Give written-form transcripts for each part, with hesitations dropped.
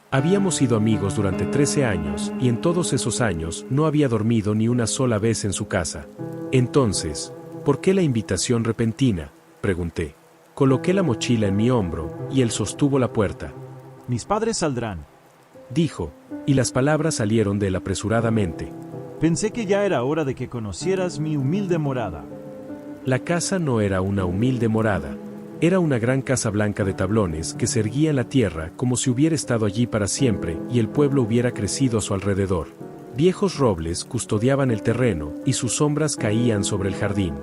Habíamos sido amigos durante 13 años y en todos esos años no había dormido ni una sola vez en su casa. Entonces, ¿por qué la invitación repentina?, pregunté. Coloqué la mochila en mi hombro y él sostuvo la puerta. Mis padres saldrán, Dijo, y las palabras salieron de él apresuradamente. Pensé que ya era hora de que conocieras mi humilde morada. La casa no era una humilde morada. Era una gran casa blanca de tablones que se erguía en la tierra como si hubiera estado allí para siempre y el pueblo hubiera crecido a su alrededor. Viejos robles custodiaban el terreno y sus sombras caían sobre el jardín.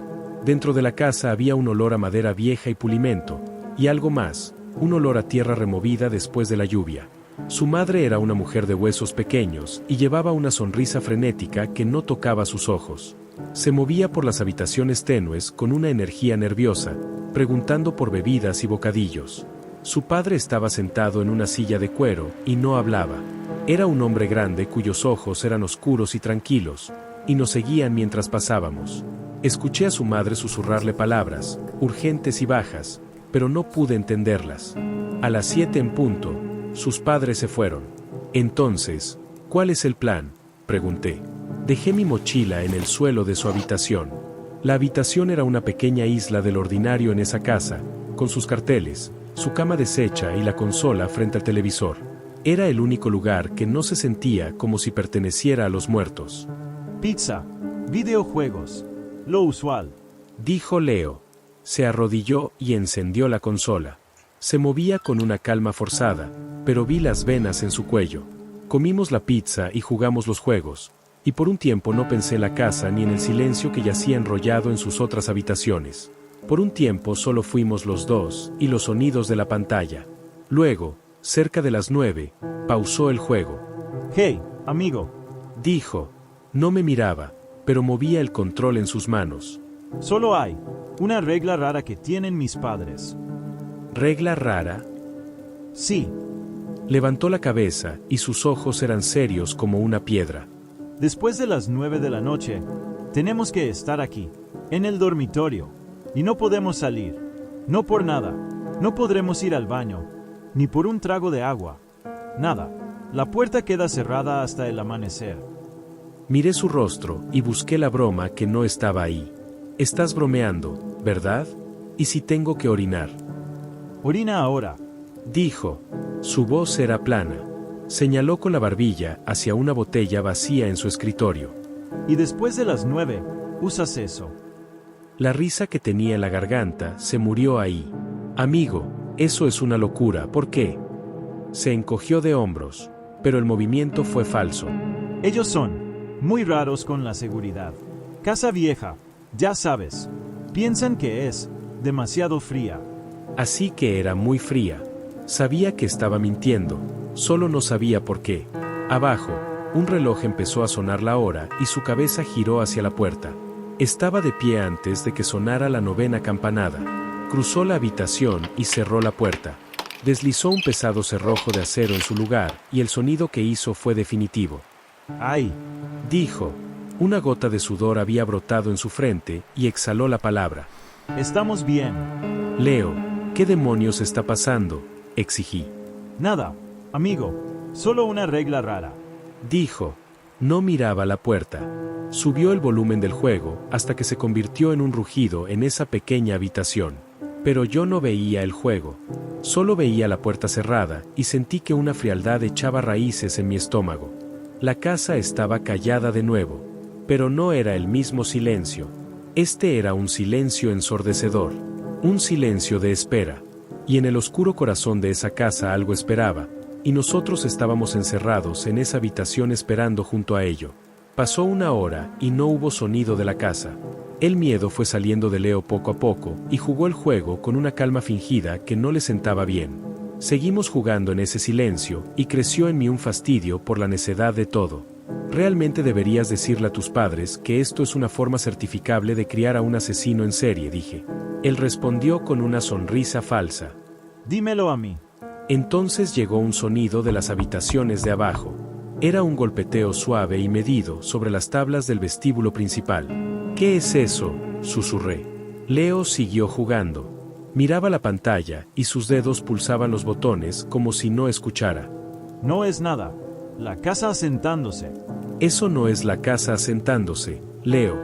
Dentro de la casa había un olor a madera vieja y pulimento, y algo más, un olor a tierra removida después de la lluvia. Su madre era una mujer de huesos pequeños y llevaba una sonrisa frenética que no tocaba sus ojos. Se movía por las habitaciones tenues con una energía nerviosa, preguntando por bebidas y bocadillos. Su padre estaba sentado en una silla de cuero y no hablaba. Era un hombre grande cuyos ojos eran oscuros y tranquilos, y nos seguían mientras pasábamos. Escuché a su madre susurrarle palabras, urgentes y bajas, pero no pude entenderlas. A las 7 en punto, sus padres se fueron. Entonces, ¿cuál es el plan?, pregunté. Dejé mi mochila en el suelo de su habitación. La habitación era una pequeña isla del ordinario en esa casa, con sus carteles, su cama deshecha y la consola frente al televisor. Era el único lugar que no se sentía como si perteneciera a los muertos. Pizza, videojuegos, lo usual, Dijo Leo. Se arrodilló y encendió la consola. Se movía con una calma forzada, pero vi las venas en su cuello. Comimos la pizza y jugamos los juegos, y por un tiempo no pensé en la casa ni en el silencio que yacía enrollado en sus otras habitaciones. Por un tiempo solo fuimos los dos y los sonidos de la pantalla. Luego, cerca de las 9, pausó el juego. Hey, amigo, Dijo. No me miraba, pero movía el control en sus manos. solo hay una regla rara que tienen mis padres. ¿Regla rara? Sí, Levantó la cabeza y sus ojos eran serios como una piedra. después de las 9 de la noche, tenemos que estar aquí, en el dormitorio, y no podemos salir. No por nada, no podremos ir al baño, ni por un trago de agua. Nada, la puerta queda cerrada hasta el amanecer. Miré su rostro y busqué la broma que no estaba ahí. Estás bromeando, ¿verdad? ¿Y si tengo que orinar? Orina ahora. Dijo. Su voz era plana. Señaló con la barbilla hacia una botella vacía en su escritorio. Y después de las 9, usas eso. La risa que tenía en la garganta se murió ahí. Amigo, eso es una locura, ¿por qué? Se encogió de hombros, pero el movimiento fue falso. Ellos son muy raros con la seguridad. Casa vieja, ya sabes. Piensan que es demasiado fría. Así que era muy fría. Sabía que estaba mintiendo, solo no sabía por qué. Abajo, un reloj empezó a sonar la hora y su cabeza giró hacia la puerta. Estaba de pie antes de que sonara la 9ª campanada. Cruzó la habitación y cerró la puerta. Deslizó un pesado cerrojo de acero en su lugar y el sonido que hizo fue definitivo. ¡Ay! Dijo. Una gota de sudor había brotado en su frente y exhaló la palabra. Estamos bien. Leo, ¿qué demonios está pasando?, exigí. Nada, amigo, solo una regla rara. Dijo. No miraba la puerta. Subió el volumen del juego hasta que se convirtió en un rugido en esa pequeña habitación. Pero yo no veía el juego. Solo veía la puerta cerrada y sentí que una frialdad echaba raíces en mi estómago. La casa estaba callada de nuevo. Pero no era el mismo silencio. Este era un silencio ensordecedor. Un silencio de espera. Y en el oscuro corazón de esa casa algo esperaba, y nosotros estábamos encerrados en esa habitación esperando junto a ello. Pasó una hora y no hubo sonido de la casa. El miedo fue saliendo de Leo poco a poco y jugó el juego con una calma fingida que no le sentaba bien. Seguimos jugando en ese silencio y creció en mí un fastidio por la necedad de todo. Realmente deberías decirle a tus padres que esto es una forma certificable de criar a un asesino en serie, dije. Él respondió con una sonrisa falsa. Dímelo a mí. Entonces llegó un sonido de las habitaciones de abajo. Era un golpeteo suave y medido sobre las tablas del vestíbulo principal. ¿Qué es eso?, susurré. Leo siguió jugando. Miraba la pantalla y sus dedos pulsaban los botones como si no escuchara. No es nada. La casa asentándose. Eso no es la casa asentándose, Leo.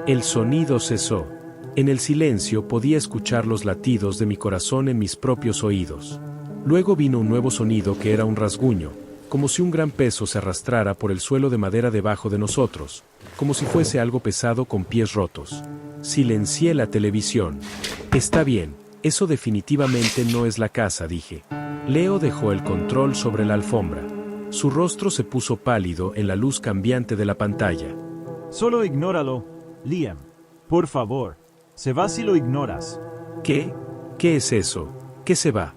El sonido cesó. En el silencio podía escuchar los latidos de mi corazón en mis propios oídos. Luego vino un nuevo sonido que era un rasguño, como si un gran peso se arrastrara por el suelo de madera debajo de nosotros, como si fuese algo pesado con pies rotos. Silencié la televisión. Está bien, eso definitivamente no es la casa, dije. Leo dejó el control sobre la alfombra. Su rostro se puso pálido en la luz cambiante de la pantalla. Solo ignóralo, Liam. Por favor. Se va si lo ignoras. ¿Qué? ¿Qué es eso? ¿Qué se va?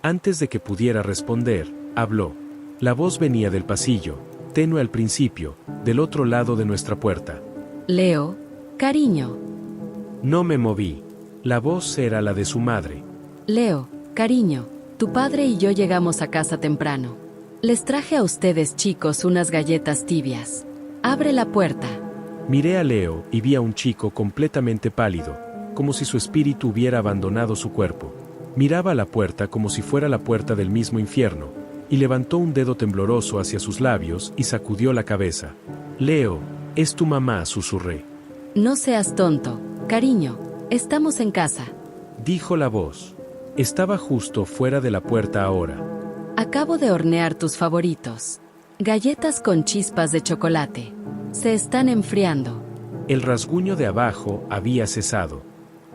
Antes de que pudiera responder, habló. La voz venía del pasillo, tenue al principio, del otro lado de nuestra puerta. Leo, cariño. No me moví. La voz era la de su madre. Leo, cariño, tu padre y yo llegamos a casa temprano. Les traje a ustedes, chicos, unas galletas tibias. Abre la puerta. Miré a Leo y vi a un chico completamente pálido, como si su espíritu hubiera abandonado su cuerpo. Miraba a la puerta como si fuera la puerta del mismo infierno, y levantó un dedo tembloroso hacia sus labios y sacudió la cabeza. Leo, es tu mamá, susurré. No seas tonto, cariño, estamos en casa. Dijo la voz. Estaba justo fuera de la puerta ahora. Acabo de hornear tus favoritos. Galletas con chispas de chocolate. Se están enfriando. El rasguño de abajo había cesado.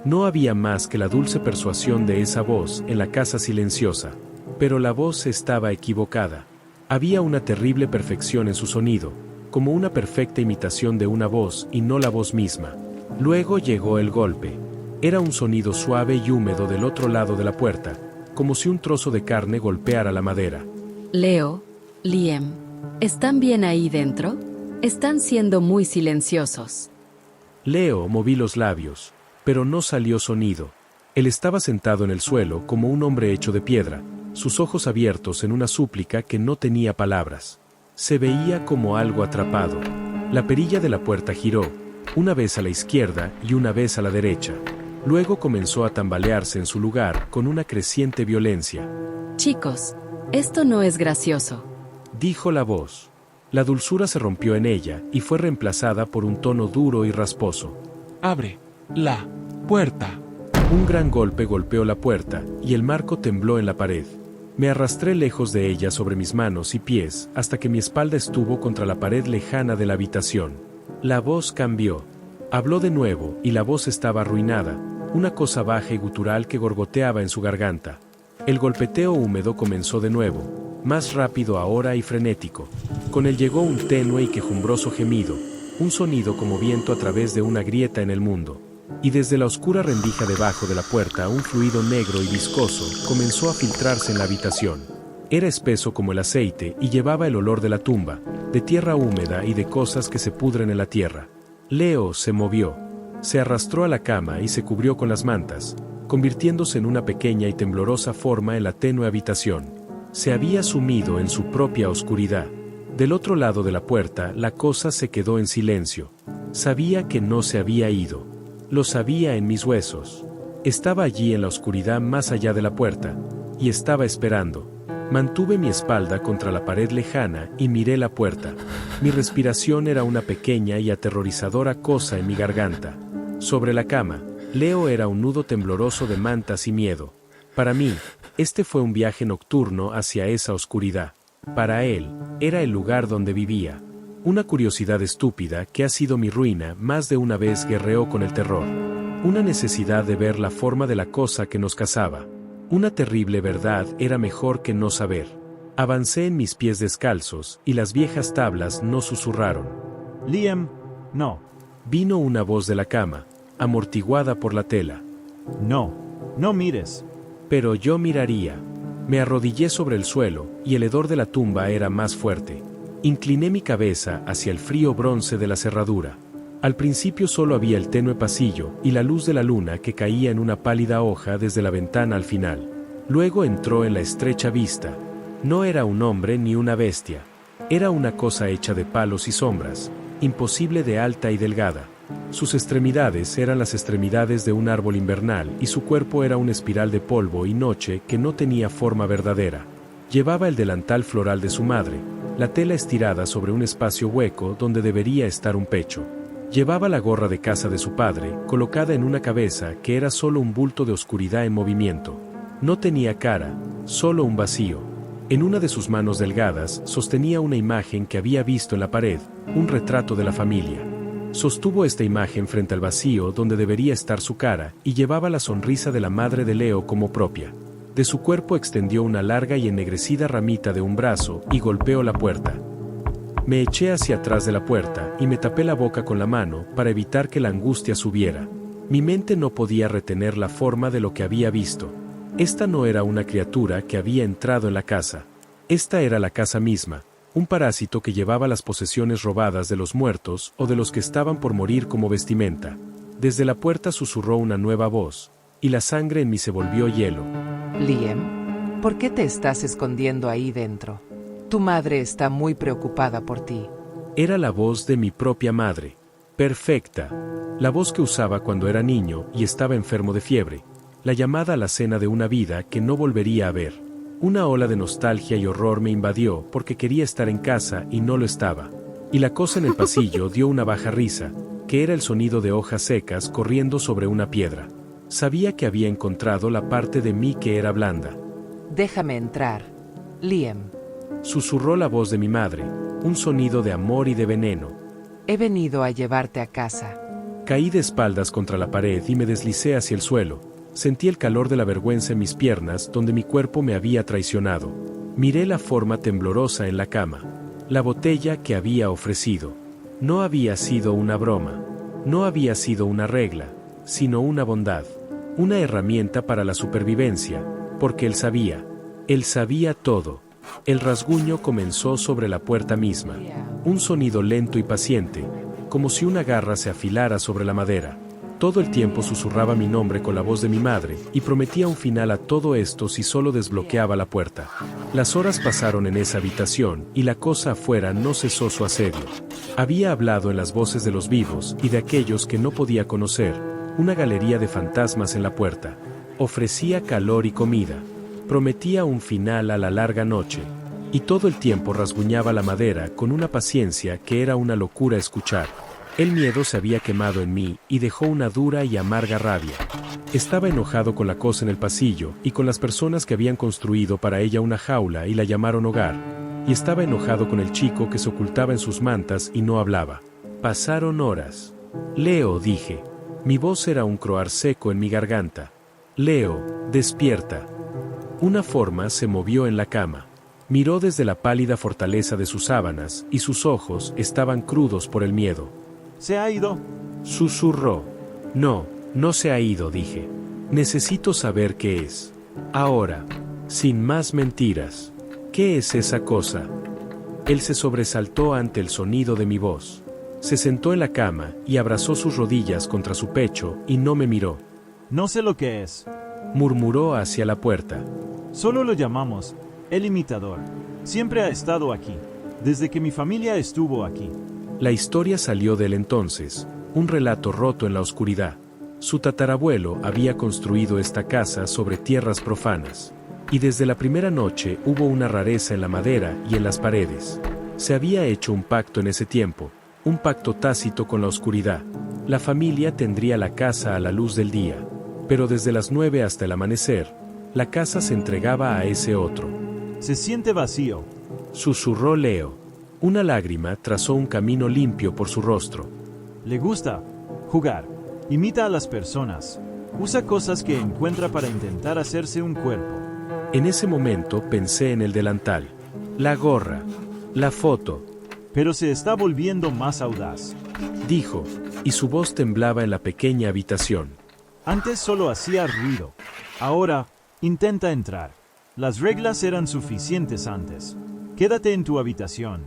No había más que la dulce persuasión de esa voz en la casa silenciosa. Pero la voz estaba equivocada. Había una terrible perfección en su sonido, como una perfecta imitación de una voz y no la voz misma. Luego llegó el golpe. Era un sonido suave y húmedo del otro lado de la puerta, como si un trozo de carne golpeara la madera. Leo, Liam, ¿están bien ahí dentro? Están siendo muy silenciosos. Leo moví los labios, pero no salió sonido. Él estaba sentado en el suelo como un hombre hecho de piedra, sus ojos abiertos en una súplica que no tenía palabras. Se veía como algo atrapado. La perilla de la puerta giró, una vez a la izquierda y una vez a la derecha. Luego comenzó a tambalearse en su lugar con una creciente violencia. Chicos, esto no es gracioso. Dijo la voz. La dulzura se rompió en ella y fue reemplazada por un tono duro y rasposo. Abre la puerta. Un gran golpe golpeó la puerta y el marco tembló en la pared. Me arrastré lejos de ella sobre mis manos y pies hasta que mi espalda estuvo contra la pared lejana de la habitación. La voz cambió. Habló de nuevo y la voz estaba arruinada, una cosa baja y gutural que gorgoteaba en su garganta. El golpeteo húmedo comenzó de nuevo, más rápido ahora y frenético. Con él llegó un tenue y quejumbroso gemido, un sonido como viento a través de una grieta en el mundo. Y desde la oscura rendija debajo de la puerta un fluido negro y viscoso comenzó a filtrarse en la habitación. Era espeso como el aceite y llevaba el olor de la tumba, de tierra húmeda y de cosas que se pudren en la tierra. Leo se movió. Se arrastró a la cama y se cubrió con las mantas, convirtiéndose en una pequeña y temblorosa forma en la tenue habitación. Se había sumido en su propia oscuridad. Del otro lado de la puerta la cosa se quedó en silencio. Sabía que no se había ido. Lo sabía en mis huesos. Estaba allí en la oscuridad más allá de la puerta, y estaba esperando. Mantuve mi espalda contra la pared lejana y miré la puerta. Mi respiración era una pequeña y aterrorizadora cosa en mi garganta. Sobre la cama, Leo era un nudo tembloroso de mantas y miedo. Para mí, este fue un viaje nocturno hacia esa oscuridad. Para él, era el lugar donde vivía. Una curiosidad estúpida que ha sido mi ruina más de una vez guerreó con el terror. Una necesidad de ver la forma de la cosa que nos cazaba. Una terrible verdad era mejor que no saber. Avancé en mis pies descalzos y las viejas tablas no susurraron. Liam, no. Vino una voz de la cama, amortiguada por la tela. No, no mires. Pero yo miraría. Me arrodillé sobre el suelo y el hedor de la tumba era más fuerte. Incliné mi cabeza hacia el frío bronce de la cerradura. Al principio solo había el tenue pasillo y la luz de la luna que caía en una pálida hoja desde la ventana al final. Luego entró en la estrecha vista. No era un hombre ni una bestia. Era una cosa hecha de palos y sombras, imposible de alta y delgada. Sus extremidades eran las extremidades de un árbol invernal y su cuerpo era una espiral de polvo y noche que no tenía forma verdadera. Llevaba el delantal floral de su madre, la tela estirada sobre un espacio hueco donde debería estar un pecho. Llevaba la gorra de casa de su padre, colocada en una cabeza que era solo un bulto de oscuridad en movimiento. No tenía cara, solo un vacío. En una de sus manos delgadas sostenía una imagen que había visto en la pared, un retrato de la familia. Sostuvo esta imagen frente al vacío donde debería estar su cara y llevaba la sonrisa de la madre de Leo como propia. De su cuerpo extendió una larga y ennegrecida ramita de un brazo y golpeó la puerta. Me eché hacia atrás de la puerta y me tapé la boca con la mano para evitar que la angustia subiera. Mi mente no podía retener la forma de lo que había visto. Esta no era una criatura que había entrado en la casa. Esta era la casa misma, un parásito que llevaba las posesiones robadas de los muertos o de los que estaban por morir como vestimenta. Desde la puerta susurró una nueva voz, y la sangre en mí se volvió hielo. Liam, ¿por qué te estás escondiendo ahí dentro? Tu madre está muy preocupada por ti. Era la voz de mi propia madre. Perfecta. La voz que usaba cuando era niño y estaba enfermo de fiebre. La llamada a la cena de una vida que no volvería a ver. Una ola de nostalgia y horror me invadió porque quería estar en casa y no lo estaba. Y la cosa en el pasillo dio una baja risa, que era el sonido de hojas secas corriendo sobre una piedra. Sabía que había encontrado la parte de mí que era blanda. Déjame entrar, Liam. Susurró la voz de mi madre, un sonido de amor y de veneno. He venido a llevarte a casa. Caí de espaldas contra la pared y me deslicé hacia el suelo. Sentí el calor de la vergüenza en mis piernas donde mi cuerpo me había traicionado. Miré la forma temblorosa en la cama. La botella que había ofrecido. No había sido una broma. No había sido una regla, sino una bondad. Una herramienta para la supervivencia, porque él sabía todo. El rasguño comenzó sobre la puerta misma. Un sonido lento y paciente, como si una garra se afilara sobre la madera. Todo el tiempo susurraba mi nombre con la voz de mi madre y prometía un final a todo esto si solo desbloqueaba la puerta. Las horas pasaron en esa habitación y la cosa afuera no cesó su asedio. Había hablado en las voces de los vivos y de aquellos que no podía conocer, una galería de fantasmas en la puerta. Ofrecía calor y comida. Prometía un final a la larga noche. Y todo el tiempo rasguñaba la madera con una paciencia que era una locura escuchar. El miedo se había quemado en mí y dejó una dura y amarga rabia. Estaba enojado con la cosa en el pasillo y con las personas que habían construido para ella una jaula y la llamaron hogar. Y estaba enojado con el chico que se ocultaba en sus mantas y no hablaba. Pasaron horas. Leo, dije. Mi voz era un croar seco en mi garganta. Leo, despierta. Una forma se movió en la cama. Miró desde la pálida fortaleza de sus sábanas y sus ojos estaban crudos por el miedo. ¿Se ha ido? Susurró. No, no se ha ido, dije. Necesito saber qué es. Ahora, sin más mentiras. ¿Qué es esa cosa? Él se sobresaltó ante el sonido de mi voz. Se sentó en la cama y abrazó sus rodillas contra su pecho y no me miró. No sé lo que es. Murmuró hacia la puerta. Solo lo llamamos el imitador. Siempre ha estado aquí, desde que mi familia estuvo aquí. La historia salió de él entonces, un relato roto en la oscuridad. Su tatarabuelo había construido esta casa sobre tierras profanas. Y desde la primera noche hubo una rareza en la madera y en las paredes. Se había hecho un pacto en ese tiempo, un pacto tácito con la oscuridad. La familia tendría la casa a la luz del día, pero desde las 9 hasta el amanecer, la casa se entregaba a ese otro. Se siente vacío. Susurró Leo. Una lágrima trazó un camino limpio por su rostro. Le gusta jugar. Imita a las personas. Usa cosas que encuentra para intentar hacerse un cuerpo. En ese momento pensé en el delantal, la gorra, la foto. Pero se está volviendo más audaz. Dijo, y su voz temblaba en la pequeña habitación. Antes solo hacía ruido. Ahora, intenta entrar. Las reglas eran suficientes antes. Quédate en tu habitación.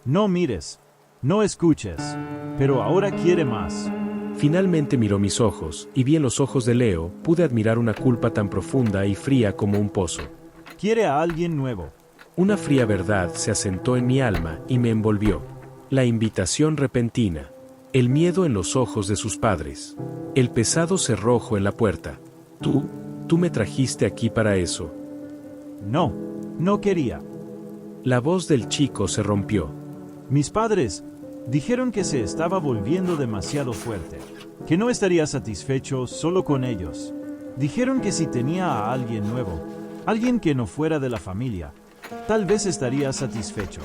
No mires. No escuches. Pero ahora quiere más. Finalmente miró mis ojos, y vi en los ojos de Leo, pude admirar una culpa tan profunda y fría como un pozo. Quiere a alguien nuevo. Una fría verdad se asentó en mi alma y me envolvió. La invitación repentina. el miedo en los ojos de sus padres, el pesado cerrojo en la puerta. Tú me trajiste aquí para eso. No, no quería. La voz del chico se rompió. Mis padres dijeron que se estaba volviendo demasiado fuerte, que no estaría satisfecho solo con ellos. Dijeron que si tenía a alguien nuevo, alguien que no fuera de la familia, tal vez estaría satisfecho.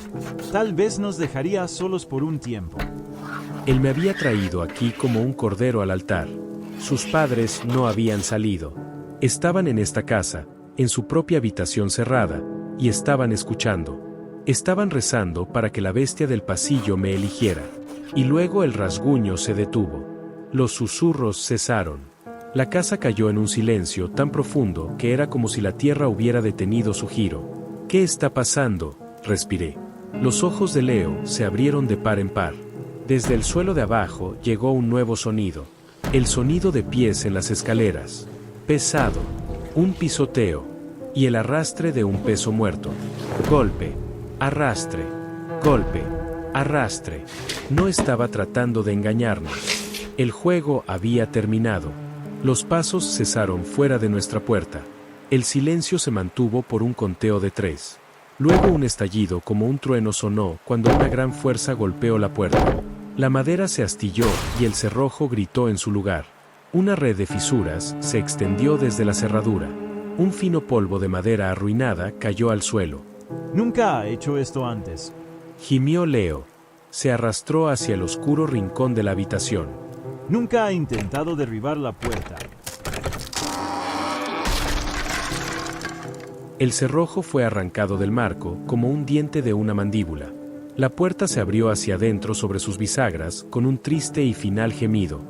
Tal vez nos dejaría solos por un tiempo. Él me había traído aquí como un cordero al altar. Sus padres no habían salido. Estaban en esta casa, en su propia habitación cerrada, y estaban escuchando. Estaban rezando para que la bestia del pasillo me eligiera. Y luego el rasguño se detuvo. Los susurros cesaron. La casa cayó en un silencio tan profundo que era como si la tierra hubiera detenido su giro. ¿Qué está pasando?, respiré. Los ojos de Leo se abrieron de par en par. Desde el suelo de abajo llegó un nuevo sonido. El sonido de pies en las escaleras. Pesado. Un pisoteo. Y el arrastre de un peso muerto. Golpe. Arrastre. Golpe. Arrastre. No estaba tratando de engañarnos. El juego había terminado. Los pasos cesaron fuera de nuestra puerta. El silencio se mantuvo por un conteo de 3. Luego un estallido como un trueno sonó cuando una gran fuerza golpeó la puerta. La madera se astilló y el cerrojo gritó en su lugar. Una red de fisuras se extendió desde la cerradura. Un fino polvo de madera arruinada cayó al suelo. Nunca ha hecho esto antes. Gimió Leo. Se arrastró hacia el oscuro rincón de la habitación. Nunca ha intentado derribar la puerta. El cerrojo fue arrancado del marco como un diente de una mandíbula. La puerta se abrió hacia adentro sobre sus bisagras con un triste y final gemido.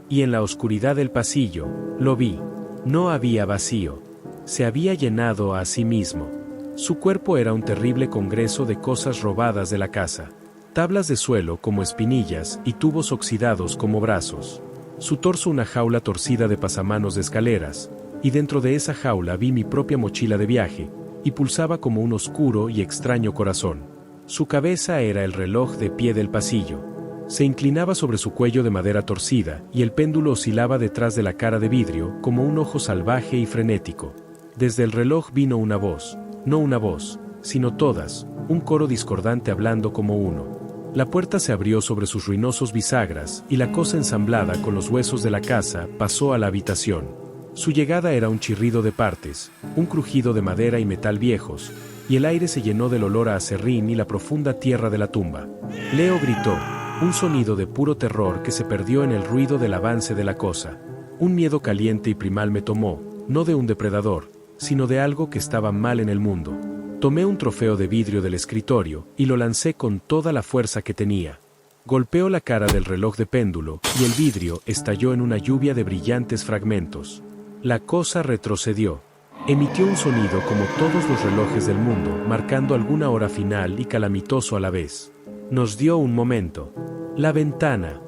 Y en la oscuridad del pasillo, lo vi. No había vacío. Se había llenado a sí mismo. Su cuerpo era un terrible congreso de cosas robadas de la casa. Tablas de suelo como espinillas y tubos oxidados como brazos. Su torso una jaula torcida de pasamanos de escaleras, y dentro de esa jaula vi mi propia mochila de viaje, y pulsaba como un oscuro y extraño corazón. Su cabeza era el reloj de pie del pasillo. Se inclinaba sobre su cuello de madera torcida, y el péndulo oscilaba detrás de la cara de vidrio como un ojo salvaje y frenético. Desde el reloj vino una voz, no una voz, sino todas, un coro discordante hablando como uno. La puerta se abrió sobre sus ruinosos bisagras, y la cosa ensamblada con los huesos de la casa pasó a la habitación. Su llegada era un chirrido de partes, un crujido de madera y metal viejos, y el aire se llenó del olor a aserrín y la profunda tierra de la tumba. Leo gritó, un sonido de puro terror que se perdió en el ruido del avance de la cosa. Un miedo caliente y primal me tomó, no de un depredador, sino de algo que estaba mal en el mundo. Tomé un trofeo de vidrio del escritorio y lo lancé con toda la fuerza que tenía. Golpeó la cara del reloj de péndulo y el vidrio estalló en una lluvia de brillantes fragmentos. La cosa retrocedió. Emitió un sonido como todos los relojes del mundo, marcando alguna hora final y calamitoso a la vez. Nos dio un momento. La ventana.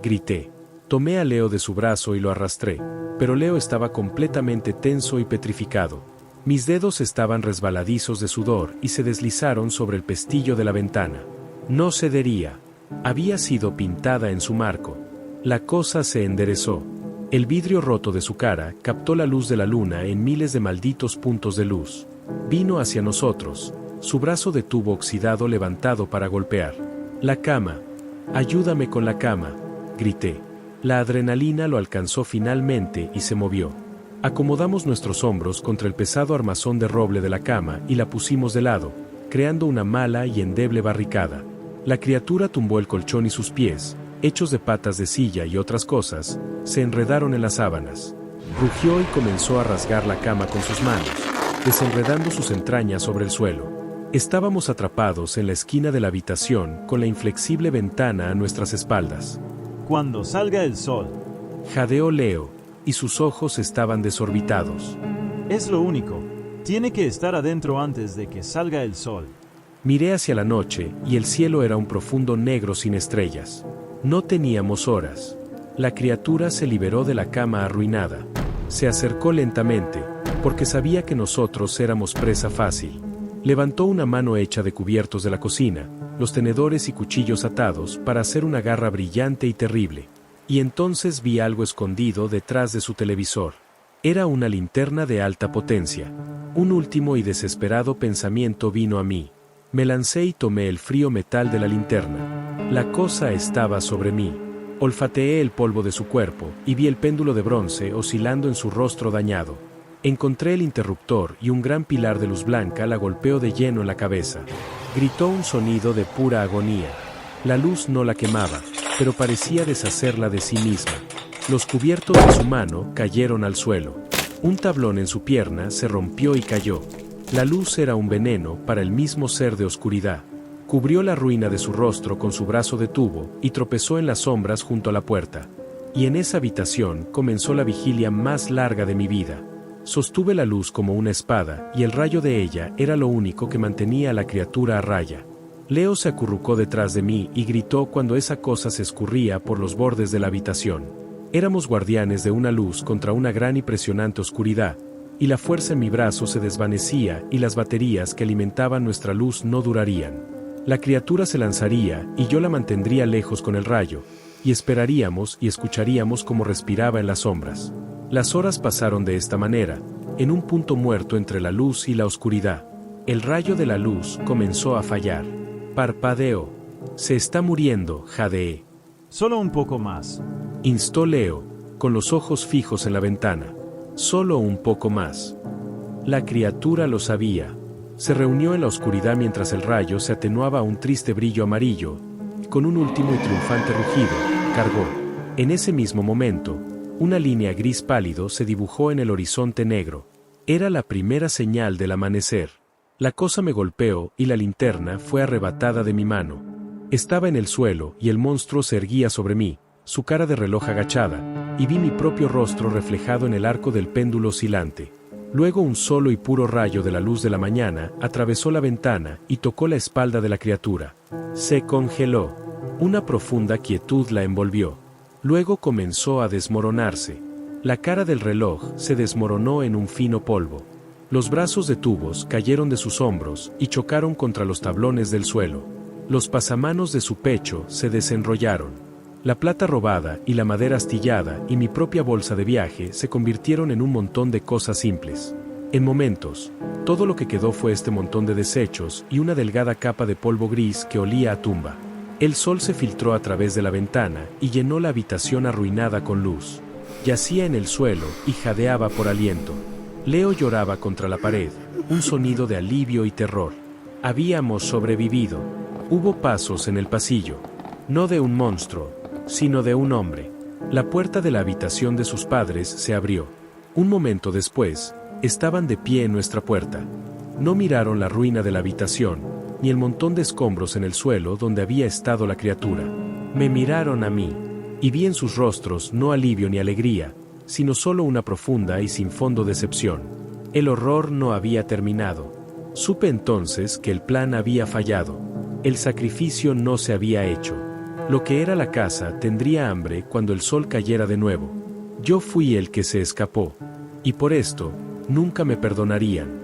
Grité. Tomé a Leo de su brazo y lo arrastré, pero Leo estaba completamente tenso y petrificado. Mis dedos estaban resbaladizos de sudor y se deslizaron sobre el pestillo de la ventana. No cedería. Había sido pintada en su marco. La cosa se enderezó. El vidrio roto de su cara captó la luz de la luna en miles de malditos puntos de luz. Vino hacia nosotros, su brazo de tubo oxidado levantado para golpear. La cama. Ayúdame con la cama, grité. La adrenalina lo alcanzó finalmente y se movió. Acomodamos nuestros hombros contra el pesado armazón de roble de la cama y la pusimos de lado, creando una mala y endeble barricada. La criatura tumbó el colchón y sus pies, hechos de patas de silla y otras cosas, se enredaron en las sábanas. Rugió y comenzó a rasgar la cama con sus manos, desenredando sus entrañas sobre el suelo. Estábamos atrapados en la esquina de la habitación con la inflexible ventana a nuestras espaldas. Cuando salga el sol. Jadeó Leo, y sus ojos estaban desorbitados. Es lo único. Tiene que estar adentro antes de que salga el sol. Miré hacia la noche y el cielo era un profundo negro sin estrellas. No teníamos horas. La criatura se liberó de la cama arruinada. Se acercó lentamente, porque sabía que nosotros éramos presa fácil. Levantó una mano hecha de cubiertos de la cocina, los tenedores y cuchillos atados para hacer una garra brillante y terrible. Y entonces vi algo escondido detrás de su televisor. Era una linterna de alta potencia. Un último y desesperado pensamiento vino a mí. Me lancé y tomé el frío metal de la linterna. La cosa estaba sobre mí. Olfateé el polvo de su cuerpo y vi el péndulo de bronce oscilando en su rostro dañado. Encontré el interruptor y un gran pilar de luz blanca la golpeó de lleno en la cabeza. Gritó un sonido de pura agonía. La luz no la quemaba, pero parecía deshacerla de sí misma. Los cubiertos de su mano cayeron al suelo. Un tablón en su pierna se rompió y cayó. La luz era un veneno para el mismo ser de oscuridad. Cubrió la ruina de su rostro con su brazo de tubo y tropezó en las sombras junto a la puerta. Y en esa habitación comenzó la vigilia más larga de mi vida. Sostuve la luz como una espada y el rayo de ella era lo único que mantenía a la criatura a raya. Leo se acurrucó detrás de mí y gritó cuando esa cosa se escurría por los bordes de la habitación. Éramos guardianes de una luz contra una gran y presionante oscuridad, y la fuerza en mi brazo se desvanecía y las baterías que alimentaban nuestra luz no durarían. La criatura se lanzaría y yo la mantendría lejos con el rayo, y esperaríamos y escucharíamos cómo respiraba en las sombras. Las horas pasaron de esta manera, en un punto muerto entre la luz y la oscuridad. El rayo de la luz comenzó a fallar. Parpadeó. Se está muriendo, jadeé. Solo un poco más. Instó Leo, con los ojos fijos en la ventana. Solo un poco más. La criatura lo sabía. Se reunió en la oscuridad mientras el rayo se atenuaba a un triste brillo amarillo, y con un último y triunfante rugido, cargó. En ese mismo momento, una línea gris pálido se dibujó en el horizonte negro. Era la primera señal del amanecer. La cosa me golpeó y la linterna fue arrebatada de mi mano. Estaba en el suelo y el monstruo se erguía sobre mí, su cara de reloj agachada, y vi mi propio rostro reflejado en el arco del péndulo oscilante. Luego un solo y puro rayo de la luz de la mañana atravesó la ventana y tocó la espalda de la criatura. Se congeló. Una profunda quietud la envolvió. Luego comenzó a desmoronarse. La cara del reloj se desmoronó en un fino polvo. Los brazos de tubos cayeron de sus hombros y chocaron contra los tablones del suelo. Los pasamanos de su pecho se desenrollaron. La plata robada y la madera astillada y mi propia bolsa de viaje se convirtieron en un montón de cosas simples. En momentos, todo lo que quedó fue este montón de desechos y una delgada capa de polvo gris que olía a tumba. El sol se filtró a través de la ventana y llenó la habitación arruinada con luz. Yacía en el suelo y jadeaba por aliento. Leo lloraba contra la pared, un sonido de alivio y terror. Habíamos sobrevivido. Hubo pasos en el pasillo. No de un monstruo, sino de un hombre. La puerta de la habitación de sus padres se abrió. Un momento después, estaban de pie en nuestra puerta. No miraron la ruina de la habitación, ni el montón de escombros en el suelo donde había estado la criatura. Me miraron a mí, y vi en sus rostros no alivio ni alegría, sino solo una profunda y sin fondo decepción. El horror no había terminado. Supe entonces que el plan había fallado. El sacrificio no se había hecho. Lo que era la casa tendría hambre cuando el sol cayera de nuevo. Yo fui el que se escapó. Y por esto, nunca me perdonarían.